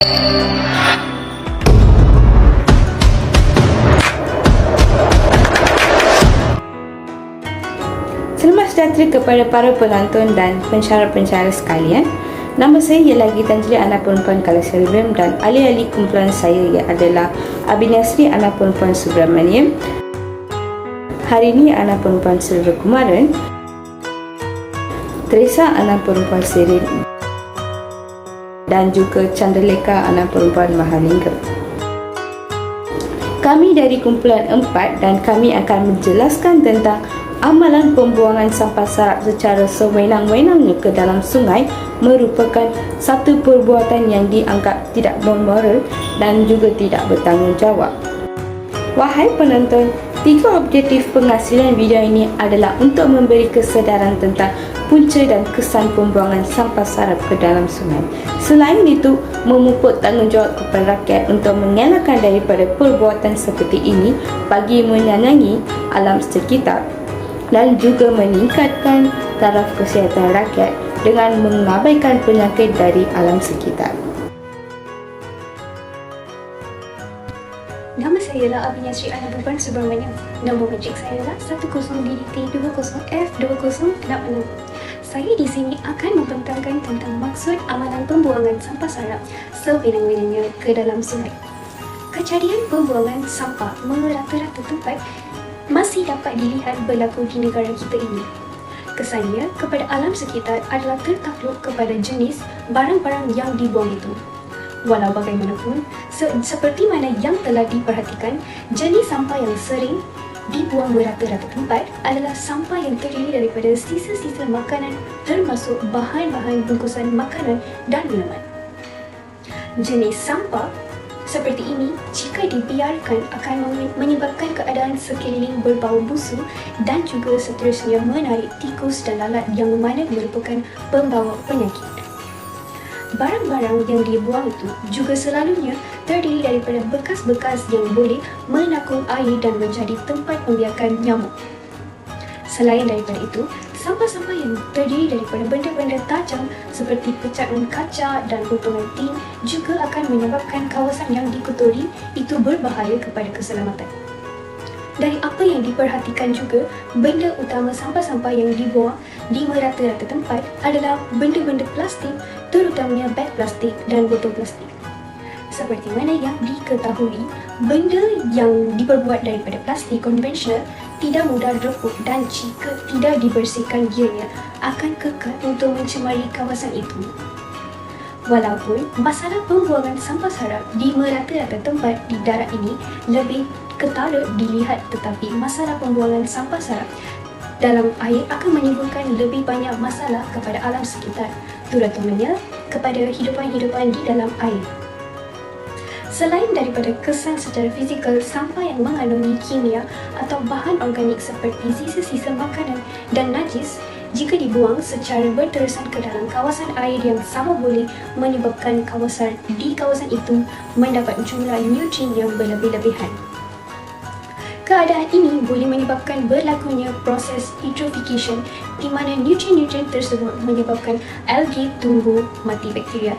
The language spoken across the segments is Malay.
Selamat sejahtera kepada para penonton dan pensyarah-pensyarah sekalian. Nama saya ialah Gitanjali Anak Perempuan Kala Selibram dan ahli-ahli kumpulan saya adalah Abinasri Anak Perempuan Subramaniam, Harini Anak Perempuan Selva Kumaran, Teresa Anak Perempuan Sirin, dan juga Chandaleka Anak Perempuan Mahalingga. Kami dari kumpulan 4 dan kami akan menjelaskan tentang amalan pembuangan sampah sarap secara sewenang-wenangnya ke dalam sungai merupakan satu perbuatan yang dianggap tidak bermoral dan juga tidak bertanggungjawab. Wahai penonton, 3 objektif penghasilan video ini adalah untuk memberi kesedaran tentang punca dan kesan pembuangan sampah sarap ke dalam sungai. Selain itu, memupuk tanggungjawab kepada rakyat untuk mengelakkan daripada perbuatan seperti ini bagi menyenangi alam sekitar dan juga meningkatkan taraf kesihatan rakyat dengan mengabaikan penyakit dari alam sekitar. Nama saya ialah Abinasri Anak Perempuan Subramaniam. Nombor mencik saya ialah 10DT20F2066. Saya di sini akan membentangkan tentang maksud amalan pembuangan sampah sarap sewenang-wenangnya ke dalam sungai. Kejadian pembuangan sampah merata-rata tempat masih dapat dilihat berlaku di negara kita ini. Kesannya kepada alam sekitar adalah tertakluk kepada jenis barang-barang yang dibuang itu. Walau bagaimanapun, seperti mana yang telah diperhatikan, jenis sampah yang sering dibuang merata-rata tempat adalah sampah yang terdiri daripada sisa-sisa makanan termasuk bahan-bahan bungkusan makanan dan minuman. Jenis sampah seperti ini jika dibiarkan akan menyebabkan keadaan sekeliling berbau busuk dan juga seterusnya menarik tikus dan lalat yang mana merupakan pembawa penyakit. Barang-barang yang dibuang itu juga selalunya terdiri daripada bekas-bekas yang boleh menakung air dan menjadi tempat membiarkan nyamuk. Selain daripada itu, sampah-sampah yang terdiri daripada benda-benda tajam seperti pecahan kaca dan potongan tin juga akan menyebabkan kawasan yang dikotori itu berbahaya kepada keselamatan. Dari apa yang diperhatikan juga, benda utama sampah-sampah yang dibuang di merata-rata tempat adalah benda-benda plastik, terutamanya beg plastik dan botol plastik. Seperti mana yang diketahui, benda yang diperbuat daripada plastik konvensional tidak mudah reput dan jika tidak dibersihkan ianya akan kekal untuk mencemari kawasan itu. Walaupun masalah pembuangan sampah sarap di merata-rata tempat di darat ini lebih ketara dilihat, tetapi masalah pembuangan sampah sarap dalam air akan menimbulkan lebih banyak masalah kepada alam sekitar, terutamanya kepada hidupan-hidupan di dalam air. Selain daripada kesan secara fizikal, sampah yang mengandungi kimia atau bahan organik seperti sisa-sisa makanan dan najis jika dibuang secara berterusan ke dalam kawasan air yang sama boleh menyebabkan kawasan itu mendapat jumlah nutrien yang berlebih-lebihan. Keadaan ini boleh menyebabkan berlakunya proses eutrophication di mana nutrien-nutrien tersebut menyebabkan algae tumbuh mati bakteria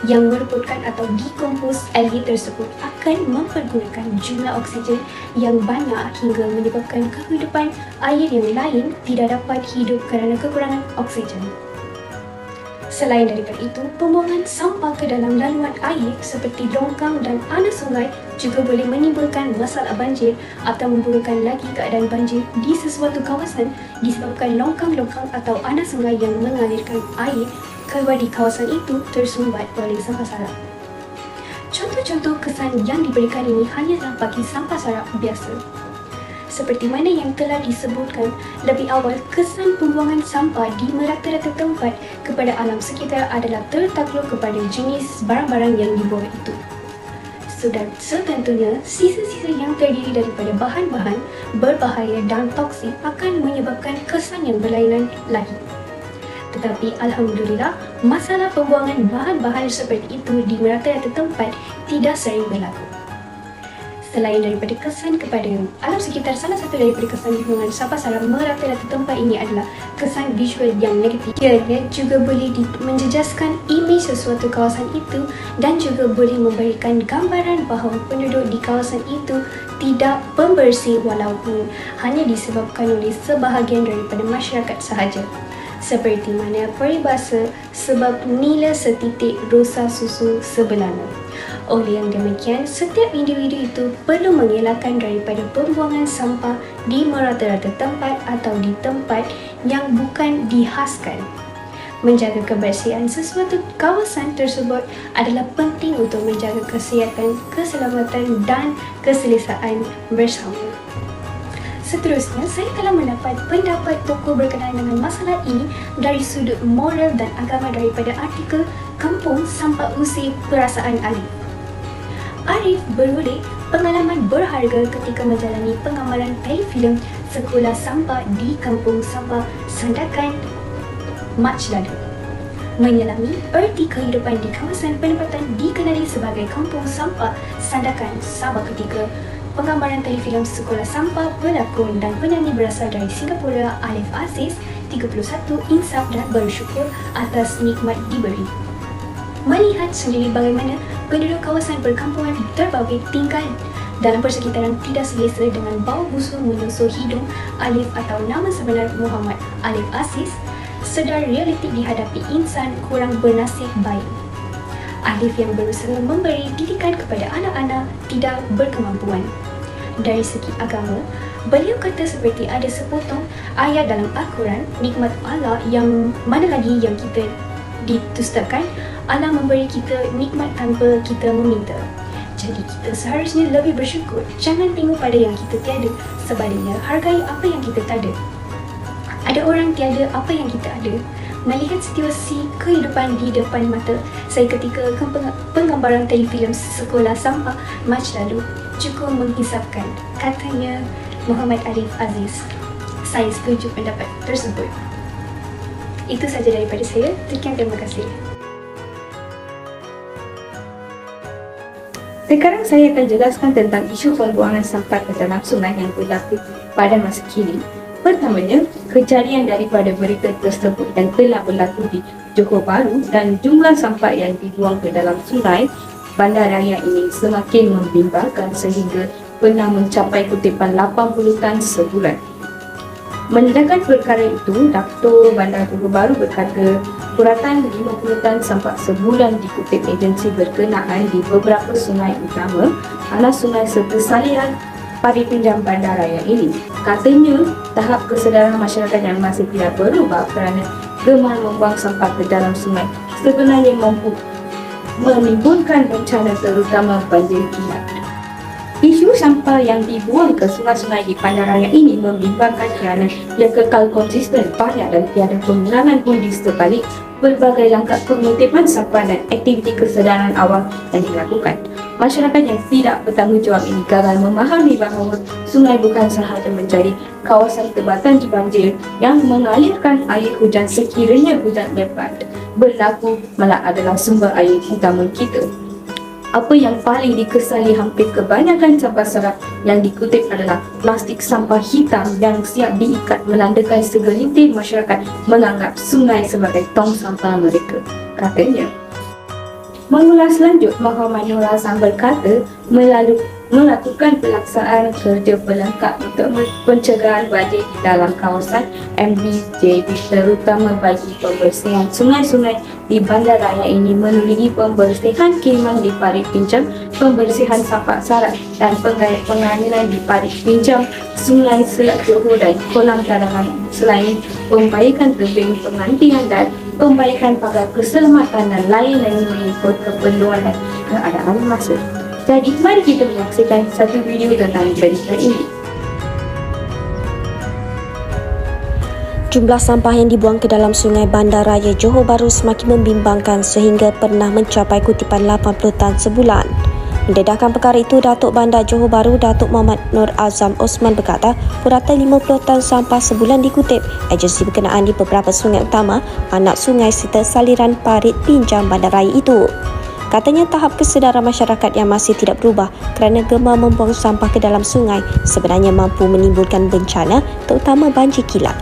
yang merepotkan atau decompose algae tersebut akan mempergunakan jumlah oksigen yang banyak hingga menyebabkan kehidupan air yang lain tidak dapat hidup kerana kekurangan oksigen. Selain daripada itu, pembuangan sampah ke dalam laluan air seperti longkang dan anas sungai juga boleh menimbulkan masalah banjir atau memburukkan lagi keadaan banjir di sesuatu kawasan disebabkan longkang-longkang atau anas sungai yang mengalirkan air keluar di kawasan itu tersumbat oleh sampah sarap. Contoh-contoh kesan yang diberikan ini hanyalah bagi sampah sarap biasa. Seperti mana yang telah disebutkan lebih awal, kesan pembuangan sampah di merata-rata tempat kepada alam sekitar adalah tertakluk kepada jenis barang-barang yang dibuang itu. Dan setentunya, sisa-sisa yang terdiri daripada bahan-bahan berbahaya dan toksik akan menyebabkan kesan yang berlainan lagi. Tetapi alhamdulillah, masalah pembuangan bahan-bahan seperti itu di merata-rata tempat tidak sering berlaku. Selain daripada kesan kepada alam sekitar, salah satu daripada kesan lingkungan sampah sarap merata-rata tempat ini adalah kesan visual yang negatif. Ianya juga boleh menjejaskan imej sesuatu kawasan itu dan juga boleh memberikan gambaran bahawa penduduk di kawasan itu tidak pembersih walaupun hanya disebabkan oleh sebahagian daripada masyarakat sahaja. Seperti mana peribahasa, sebab nila setitik rosa susu sebelana. Oleh yang demikian, setiap individu itu perlu mengelakkan daripada pembuangan sampah di merata-rata tempat atau di tempat yang bukan dihaskan. Menjaga kebersihan sesuatu kawasan tersebut adalah penting untuk menjaga kesihatan, keselamatan dan keselesaan bersama. Seterusnya, saya telah mendapat pendapat tokoh berkenaan dengan masalah ini dari sudut moral dan agama daripada artikel Kampung Sampah Usir Perasaan Alif. Arif beroleh pengalaman berharga ketika menjalani penggambaran telefilm Sekolah Sampah di Kampung Sampah Sandakan, Mac lalu. Menyelami erti kehidupan di kawasan penempatan dikenali sebagai Kampung Sampah Sandakan Sabah ketika penggambaran telefilm Sekolah Sampah pelakon dan penyanyi berasal dari Singapura Alif Aziz 31 insaf dan bersyukur atas nikmat diberi. Melihat sendiri bagaimana penduduk kawasan perkampungan terbabit tinggal dalam persekitaran tidak selesa dengan bau busuk menusuk hidung Alif atau nama sebenar Muhammad Alif Aziz, sedar realiti dihadapi insan kurang bernasib baik. Alif yang berusaha memberi didikan kepada anak-anak tidak berkemampuan. Dari segi agama, beliau kata seperti ada sepotong ayat dalam Al-Quran, nikmat Allah yang mana lagi yang kita ditustakan, Allah memberi kita nikmat tanpa kita meminta. Jadi kita seharusnya lebih bersyukur. Jangan tengok pada yang kita tiada. Sebaliknya, hargai apa yang kita tak ada. Ada orang tiada apa yang kita ada. Melihat situasi kehidupan di depan mata saya ketika penggambaran telefilm Sekolah Sampah Mac lalu cukup menghisapkan, katanya Muhammad Alif Aziz. Saya setuju pendapat tersebut. Itu saja daripada saya. Sekian, terima kasih. Sekarang saya akan jelaskan tentang isu pembuangan sampah ke dalam sungai yang berlaku pada masa kini. Pertamanya, kejadian daripada berita tersebut yang telah berlaku di Johor Bahru dan jumlah sampah yang dibuang ke dalam sungai bandaraya ini semakin membimbangkan sehingga pernah mencapai kutipan 80 tan sebulan. Menandakan perkara itu, Dato' Bandar Johor Bahru berkata kuratan 50 tan sampah sebulan dikutip agensi berkenaan di beberapa sungai utama, anak sungai serta saliran pari pinjam bandaraya ini. Katanya, tahap kesedaran masyarakat yang masih tidak berubah kerana gemar membuang sampah ke dalam sungai sebenarnya mampu menimbulkan bencana terutama banjir kilat. Isu sampah yang dibuang ke sungai-sungai di bandaraya ini membimbangkan kerana ia kekal konsisten, banyak dan tiada pengurangan pun di sebalik berbagai langkah pengutipan sampah dan aktiviti kesedaran awam yang dilakukan. Masyarakat yang tidak bertanggungjawab ini gagal memahami bahawa sungai bukan sahaja menjadi kawasan tempatan di banjir yang mengalirkan air hujan sekiranya hujan lebat berlaku, malah adalah sumber air utama kita. Apa yang paling dikesali hampir kebanyakan sampah sarap yang dikutip adalah plastik sampah hitam yang siap diikat menandakan segelintir masyarakat menganggap sungai sebagai tong sampah mereka, katanya. Mengulas lanjut, Muhammad Nur Azam berkata melakukan pelaksanaan kerja pelengkap untuk pencegahan banjir di dalam kawasan MDJB terutama bagi pembersihan sungai-sungai di bandaraya ini melalui pembersihan kiriman di parit pinjam, pembersihan sampah sarap dan penganiran di parit pinjam sungai Selat Johor dan kolam cadangan. Selain pembaikan tebing pengantian dan pembaikan pagar keselamatan dan lain-lain mengikut keperluan dan keadaan masa. Jadi, mari kita menyaksikan satu video tentang berita ini. Jumlah sampah yang dibuang ke dalam sungai Bandaraya Johor Bahru semakin membimbangkan sehingga pernah mencapai kutipan 80 tan sebulan. Mendedahkan perkara itu, Datuk Bandar Johor Bahru Datuk Muhammad Nur Azam Osman berkata, purata 50 tan sampah sebulan dikutip agensi berkenaan di beberapa sungai utama, anak sungai serta saliran parit pinjam bandaraya itu. Katanya tahap kesedaran masyarakat yang masih tidak berubah kerana gemar membuang sampah ke dalam sungai sebenarnya mampu menimbulkan bencana terutama banjir kilat.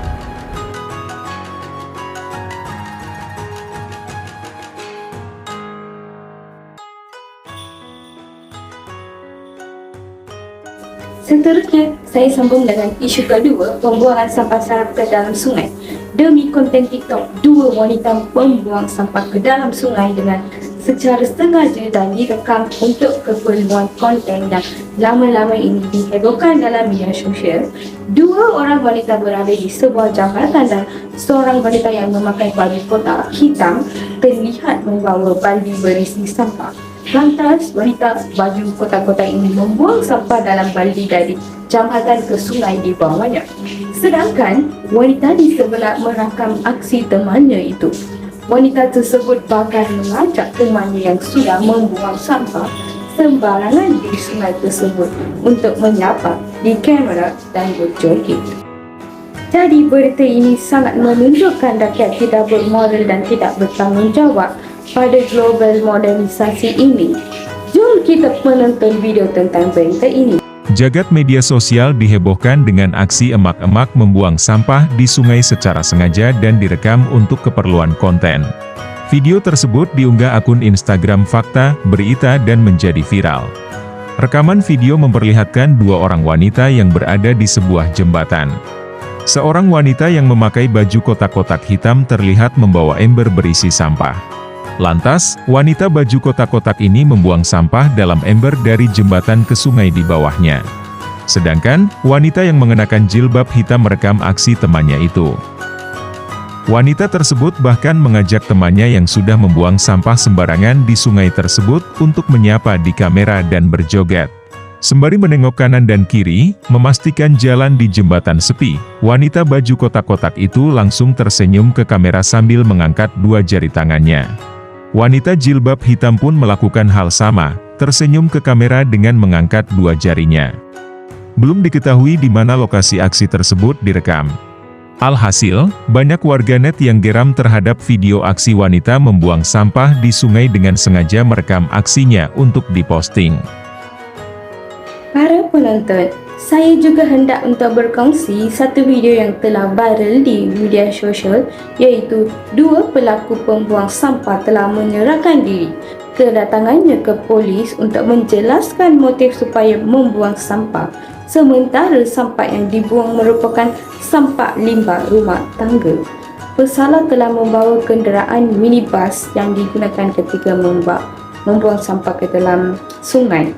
Seterusnya, saya sambung dengan isu kedua, pembuangan sampah sarap ke dalam sungai. Demi konten TikTok, 2 wanita membuang sampah ke dalam sungai dengan secara sengaja dan direkam untuk keperluan konten dan lama-lama ini dihebohkan dalam media sosial. 2 orang wanita berada di sebuah jambatan dan seorang wanita yang memakai baju kotak hitam terlihat membawa baldi berisi sampah. Lantas, wanita baju kotak-kotak ini membuang sampah dalam baldi dari jambatan ke sungai di bawahnya. Sedangkan, wanita di sebelah merakam aksi temannya itu. Wanita tersebut bahkan mengajak temannya yang sudah membuang sampah sembarangan di sungai tersebut untuk menyapa di kamera dan berjoget. Jadi, berita ini sangat menunjukkan rakyat tidak bermoral dan tidak bertanggungjawab pada global modernisasi ini. Jom kita menonton video tentang berita ini. Jagat media sosial dihebohkan dengan aksi emak-emak membuang sampah di sungai secara sengaja dan direkam untuk keperluan konten. Video tersebut diunggah akun Instagram Fakta Berita dan menjadi viral. Rekaman video memperlihatkan 2 orang wanita yang berada di sebuah jembatan. Seorang wanita yang memakai baju kotak-kotak hitam terlihat membawa ember berisi sampah. Lantas, wanita baju kotak-kotak ini membuang sampah dalam ember dari jembatan ke sungai di bawahnya. Sedangkan, wanita yang mengenakan jilbab hitam merekam aksi temannya itu. Wanita tersebut bahkan mengajak temannya yang sudah membuang sampah sembarangan di sungai tersebut untuk menyapa di kamera dan berjoget. Sembari menengok kanan dan kiri, memastikan jalan di jembatan sepi, wanita baju kotak-kotak itu langsung tersenyum ke kamera sambil mengangkat 2 jari tangannya. Wanita jilbab hitam pun melakukan hal sama, tersenyum ke kamera dengan mengangkat 2 jarinya. Belum diketahui di mana lokasi aksi tersebut direkam. Alhasil, banyak warganet yang geram terhadap video aksi wanita membuang sampah di sungai dengan sengaja merekam aksinya untuk diposting. Para penonton, saya juga hendak untuk berkongsi satu video yang telah viral di media sosial, iaitu 2 pelaku pembuang sampah telah menyerahkan diri. Kedatangannya ke polis untuk menjelaskan motif supaya membuang sampah, sementara sampah yang dibuang merupakan sampah limbah rumah tangga. Pesalah telah membawa kenderaan minibus yang digunakan ketika membuang sampah ke dalam sungai.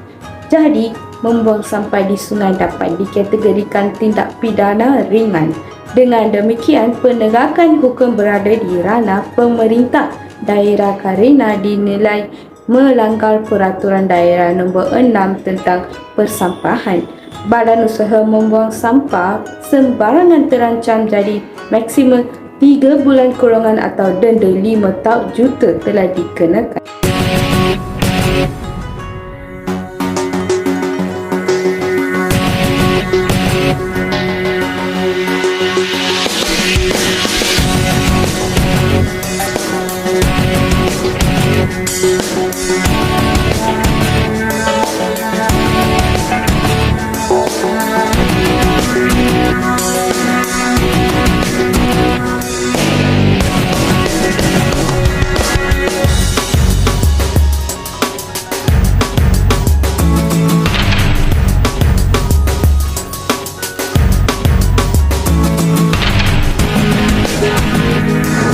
Jadi, membuang sampah di sungai dapat dikategorikan tindak pidana ringan. Dengan demikian, penegakan hukum berada di ranah pemerintah daerah kerana dinilai melanggar Peraturan Daerah Nombor 6 tentang Persampahan. Badan usaha membuang sampah sembarangan terancam jadi maksimal 3 bulan kurungan atau denda 5 juta telah dikenakan.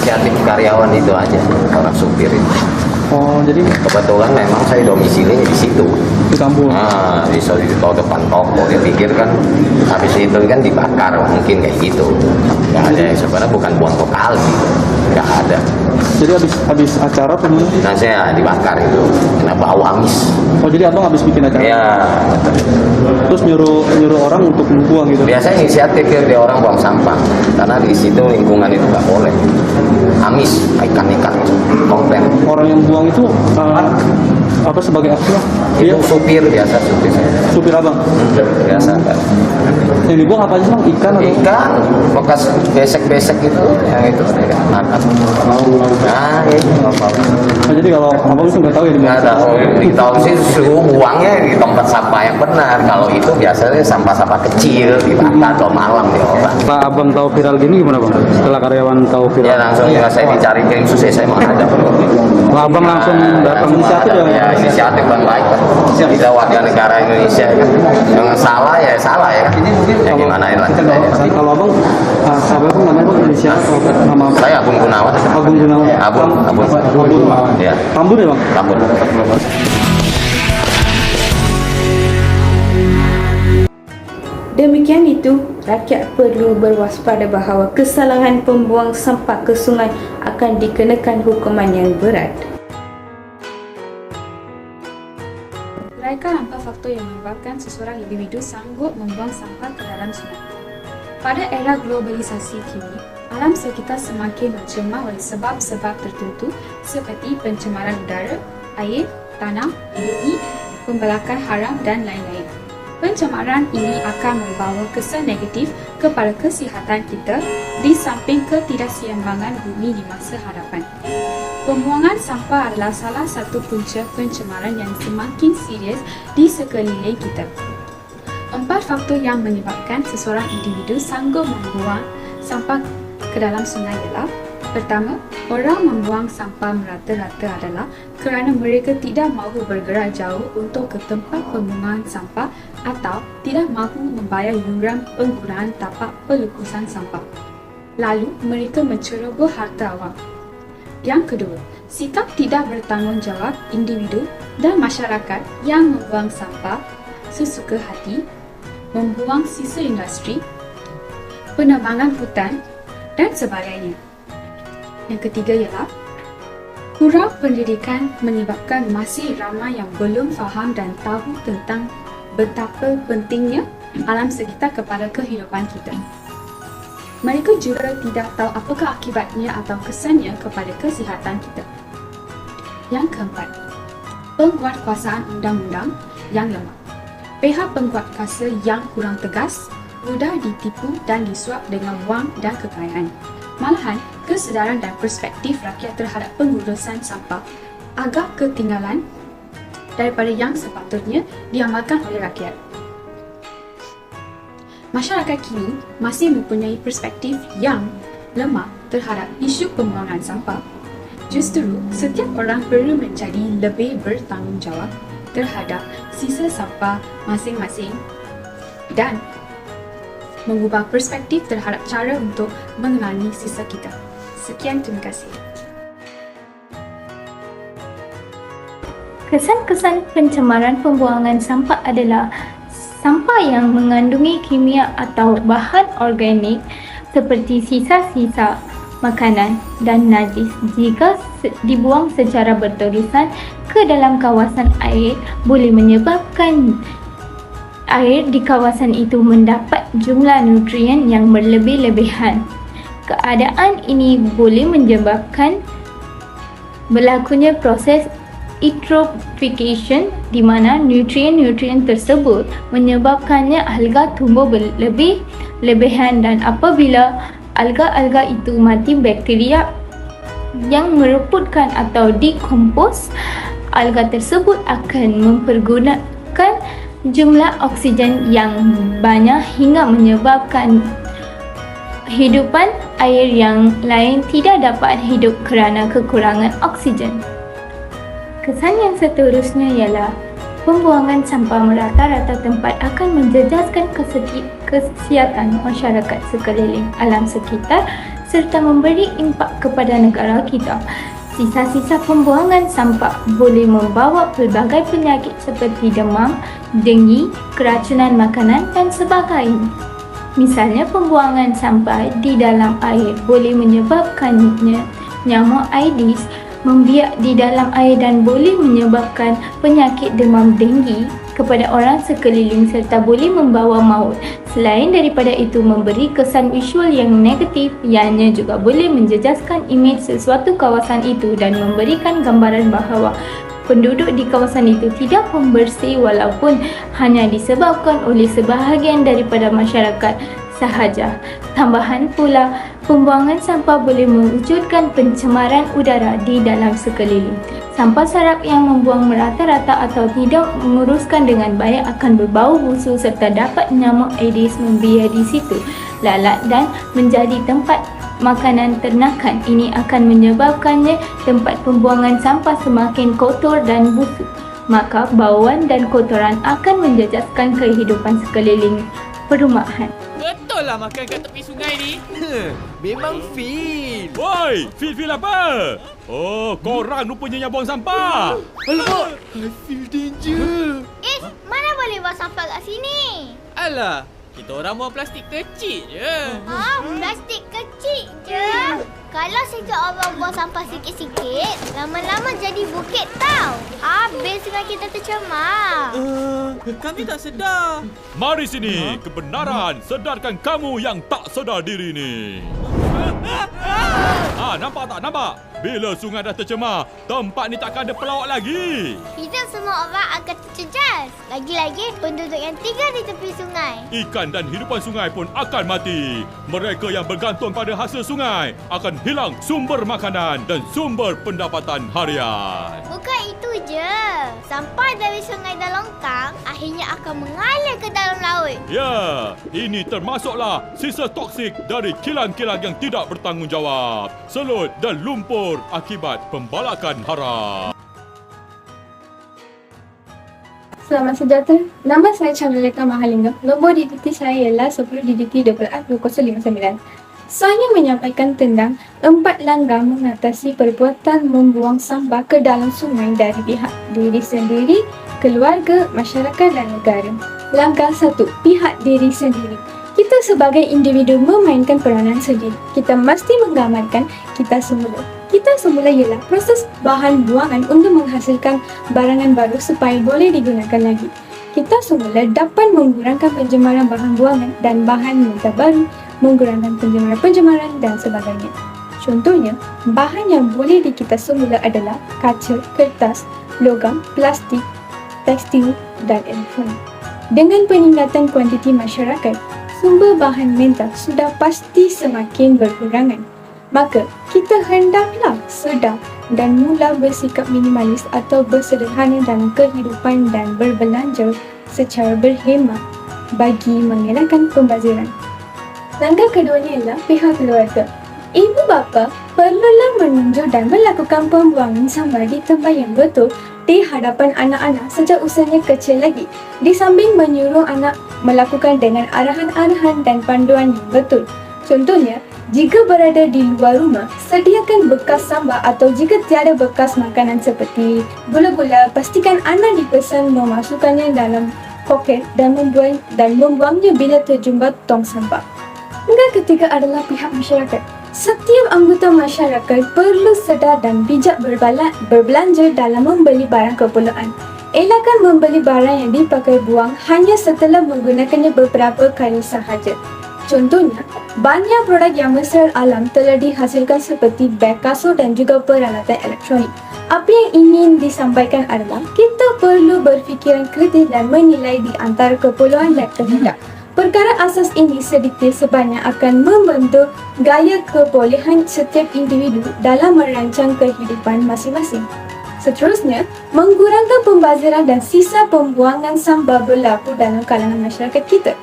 Inisiatif karyawan itu aja, orang supir itu. Oh, jadi Kebetulan memang saya domisilinya di situ. di kampung. Nah, di depan toko. Dia pikir kan habis itu kan dibakar, mungkin kayak gitu. Nggak ada, sebenarnya bukan buang ke kali, nggak ada. Jadi habis acara tuh gimana? Nah, saya dibakar itu, kena bau amis. Oh, jadi abang habis bikin acara. Ya, Terus nyuruh orang untuk membuang gitu. biasanya inisiatif dia orang buang sampah, karena di situ lingkungan itu nggak boleh. Amis, ikan-ikan, komplain. Orang yang buang itu apa sebagai apa? Dia Itu supir biasa, supir saya. supir abang. Biasa kan. Yang dibuang apa aja bang? Ikan atau? Ikan, bekas besek-besek itu, yang itu ya, makan. Nah, itu apa? Nah, jadi kalau abang sih nggak tahu ya di Nggak mana? tahu, tahu sih suruh buangnya di tempat sampah yang benar. Kalau itu biasanya sampah-sampah kecil dibakar atau malam diolah. Setelah abang tahu viral gini gimana bang? Setelah karyawan tahu Ya viral, langsung ya saya dicari ke susi saya mau ada. wah, abang langsung datang inisiatif ya? Ya inisiatif kan baik kan. Kita warga negara Indonesia kan. Yang salah ya salah ya. Ya gimana ya lanjut. Kalau abang, siapa bang namanya bang? Inisiatif atau nama? Saya Agung Gunawan. Agung Gunawan. Abun. Abun. Ya. Tambun ya bang? Tambun. Demikian itu, rakyat perlu berwaspada bahawa kesalahan pembuang sampah ke sungai akan dikenakan hukuman yang berat. Uraikan empat faktor yang menyebabkan seseorang individu sanggup membuang sampah ke dalam sungai. Pada era globalisasi kini, alam sekitar semakin tercemar oleh sebab-sebab tertentu seperti pencemaran udara, air, tanah, bumi, pembalakan haram dan lain-lain. Pencemaran ini akan membawa kesan negatif kepada kesihatan kita di samping ketidakseimbangan bumi di masa hadapan. Pembuangan sampah adalah salah satu punca pencemaran yang semakin serius di sekeliling kita. Empat faktor yang menyebabkan seseorang individu sanggup membuang sampah ke dalam sungai ialah: pertama, orang membuang sampah merata-rata adalah kerana mereka tidak mahu bergerak jauh untuk ke tempat pembuangan sampah atau tidak mahu membayar yuran penggunaan tapak pelukusan sampah. Lalu, mereka menceroboh harta awam. Yang kedua, sikap tidak bertanggungjawab individu dan masyarakat yang membuang sampah sesuka hati, membuang sisa industri, penebangan hutan dan sebagainya. Yang ketiga ialah kurang pendidikan menyebabkan masih ramai yang belum faham dan tahu tentang betapa pentingnya alam sekitar kepada kehidupan kita. Mereka juga tidak tahu apakah akibatnya atau kesannya kepada kesihatan kita. Yang keempat, penguatkuasaan undang-undang yang lemah. Pihak penguatkuasa yang kurang tegas, mudah ditipu dan disuap dengan wang dan kekayaan. Malahan, kesedaran dan perspektif rakyat terhadap pengurusan sampah agak ketinggalan daripada yang sepatutnya diamalkan oleh rakyat. Masyarakat kini masih mempunyai perspektif yang lemah terhadap isu pembuangan sampah. Justru, setiap orang perlu menjadi lebih bertanggungjawab terhadap sisa sampah masing-masing dan mengubah perspektif terhadap cara untuk mengenali sisa kita. Sekian, terima kasih. Kesan-kesan pencemaran pembuangan sampah adalah sampah yang mengandungi kimia atau bahan organik seperti sisa-sisa makanan dan najis jika dibuang secara berterusan ke dalam kawasan air boleh menyebabkan air di kawasan itu mendapat jumlah nutrien yang berlebih-lebihan. Keadaan ini boleh menyebabkan berlakunya proses eutrophication di mana nutrien-nutrien tersebut menyebabkannya alga tumbuh berlebih-lebihan, dan apabila alga-alga itu mati, bakteria yang mereputkan atau decompose alga tersebut akan mempergunakan jumlah oksigen yang banyak hingga menyebabkan hidupan air yang lain tidak dapat hidup kerana kekurangan oksigen. Kesan yang seterusnya ialah pembuangan sampah merata-rata tempat akan menjejaskan kesihatan masyarakat sekeliling, alam sekitar serta memberi impak kepada negara kita. Sisa-sisa pembuangan sampah boleh membawa pelbagai penyakit seperti demam, denggi, keracunan makanan dan sebagainya. Misalnya, pembuangan sampah di dalam air boleh menyebabkannya nyamuk Aedes membiak di dalam air dan boleh menyebabkan penyakit demam denggi kepada orang sekeliling serta boleh membawa maut. Selain daripada itu, memberi kesan visual yang negatif, ianya juga boleh menjejaskan imej sesuatu kawasan itu dan memberikan gambaran bahawa penduduk di kawasan itu tidak pembersih walaupun hanya disebabkan oleh sebahagian daripada masyarakat sahaja. Tambahan pula, pembuangan sampah boleh mewujudkan pencemaran udara di dalam sekeliling. Sampah sarap yang membuang merata-rata atau tidak menguruskan dengan baik akan berbau busuk serta dapat nyamuk Aedes membiar di situ, lalat dan menjadi tempat makanan ternakan. Ini akan menyebabkannya tempat pembuangan sampah semakin kotor dan busuk. Maka bauan dan kotoran akan menjejaskan kehidupan sekeliling perumahan. Betul lah makan kat tepi sungai ni. Memang feel. Woi, feel apa? Oh, korang rupanya yang buang sampah. Alamak, I feel danger. Mana boleh buang sampah kat sini? Alah, kita orang buang plastik kecil je. Plastik kecil je. Kalau sejak orang buang sampah sikit-sikit, lama-lama jadi bukit tau. Habis sungai kita tercemar. Kami tak sedar. Mari sini, kebenaran sedarkan kamu yang tak sedar diri ni. Nampak tak? Nampak? Bila sungai dah tercemar, tempat ni takkan ada pelawak lagi. Hidup semua orang akan terjejas. Lagi-lagi penduduk yang tinggal di tepi sungai. Ikan dan hidupan sungai pun akan mati. Mereka yang bergantung pada hasil sungai akan hilang sumber makanan dan sumber pendapatan harian. Bukan itu je. Sampah dari sungai dan longkang akhirnya akan mengalir ke dalam laut. Ya, ini termasuklah sisa toksik dari kilang-kilang yang tidak bertanggungjawab, selut dan lumpur akibat pembalakan hara. Selamat sejahtera. Nama saya Chandraleka Mahalingam. Nombor DDT saya ialah 10 DDT 2059. Saya menyampaikan tentang 4 langkah mengatasi perbuatan membuang sampah ke dalam sungai dari pihak diri sendiri, keluarga, masyarakat dan negara. Langkah 1. Pihak diri sendiri. Kita sebagai individu memainkan peranan sendiri. Kita mesti menggambarkan kita semula. Kita semula ialah proses bahan buangan untuk menghasilkan barangan baru supaya boleh digunakan lagi. Kita semula dapat mengurangkan pencemaran bahan buangan dan bahan mentah baru, mengurangkan pencemaran dan sebagainya. Contohnya, bahan yang boleh kita semula adalah kaca, kertas, logam, plastik, tekstil dan elektronik. Dengan peningkatan kuantiti masyarakat, sumber bahan mentah sudah pasti semakin berkurangan. Maka, kita hendaklah sedar dan mula bersikap minimalis atau bersederhana dalam kehidupan dan berbelanja secara berhemat bagi mengelakkan pembaziran. Langkah keduanya ialah pihak keluarga. Ibu bapa perlulah menunjuk dan melakukan pembuangan sampah di tempat yang betul di hadapan anak-anak sejak usianya kecil lagi. Di samping menyuruh anak melakukan dengan arahan-arahan dan panduan yang betul. Contohnya, jika berada di luar rumah, sediakan bekas sampah atau jika tiada bekas makanan seperti gula-gula, pastikan anak dipesan memasukkannya dalam poket dan membuangnya bila terjumpa tong sampah. Langkah ketiga adalah pihak masyarakat. Setiap anggota masyarakat perlu sedar dan bijak berbelanja dalam membeli barang keperluan. Elakkan membeli barang yang dipakai buang hanya setelah menggunakannya beberapa kali sahaja. Contohnya, banyak produk yang mesra alam telah dihasilkan seperti beg kasut dan juga peralatan elektronik. Apa yang ingin disampaikan adalah kita perlu berfikiran kritis dan menilai di antara keperluan dan kehendak. Perkara asas ini sedikit sebanyak akan membentuk gaya kebolehan setiap individu dalam merancang kehidupan masing-masing. Seterusnya, mengurangkan pembaziran dan sisa pembuangan sampah berlaku dalam kalangan masyarakat kita.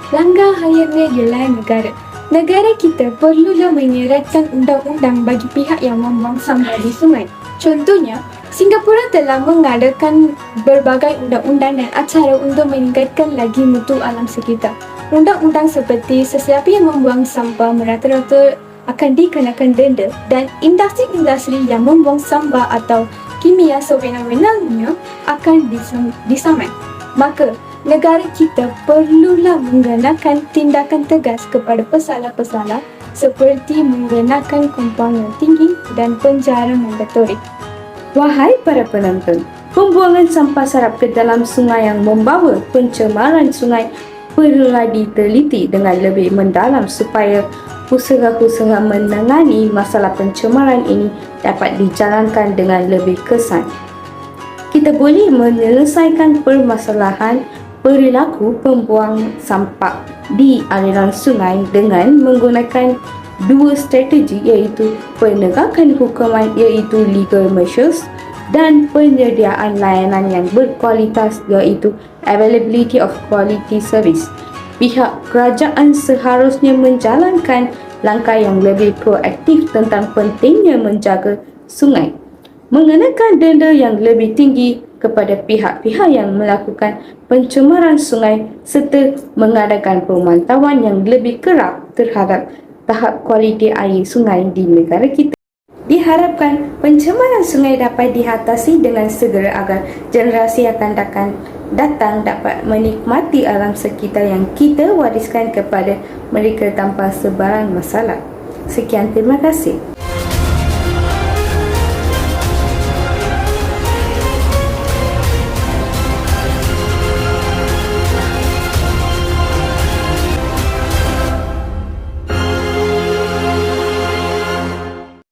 Langkah akhirnya ialah negara. Negara kita perlulah menyeratkan undang-undang bagi pihak yang membuang sampah di sungai. Contohnya, Singapura telah mengadakan berbagai undang-undang dan acara untuk meningkatkan lagi mutu alam sekitar. Undang-undang seperti sesiapa yang membuang sampah merata-rata akan dikenakan denda dan industri-industri yang membuang sampah atau kimia sewenang-wenangnya akan disaman. Maka, negara kita perlulah menggunakan tindakan tegas kepada pesalah-pesalah seperti menggunakan kumpulan tinggi dan penjara mandatorik. Wahai para penonton, pembuangan sampah sarap ke dalam sungai yang membawa pencemaran sungai perlulah diteliti dengan lebih mendalam supaya usaha-usaha menangani masalah pencemaran ini dapat dijalankan dengan lebih kesan. Kita boleh menyelesaikan permasalahan perilaku pembuang sampah di aliran sungai dengan menggunakan dua strategi, iaitu penegakan hukuman iaitu legal measures dan penyediaan layanan yang berkualitas iaitu availability of quality service. Pihak kerajaan seharusnya menjalankan langkah yang lebih proaktif tentang pentingnya menjaga sungai, mengenakan denda yang lebih tinggi kepada pihak-pihak yang melakukan pencemaran sungai serta mengadakan pemantauan yang lebih kerap terhadap tahap kualiti air sungai di negara kita. Diharapkan pencemaran sungai dapat diatasi dengan segera agar generasi akan datang dapat menikmati alam sekitar yang kita wariskan kepada mereka tanpa sebarang masalah. Sekian, terima kasih.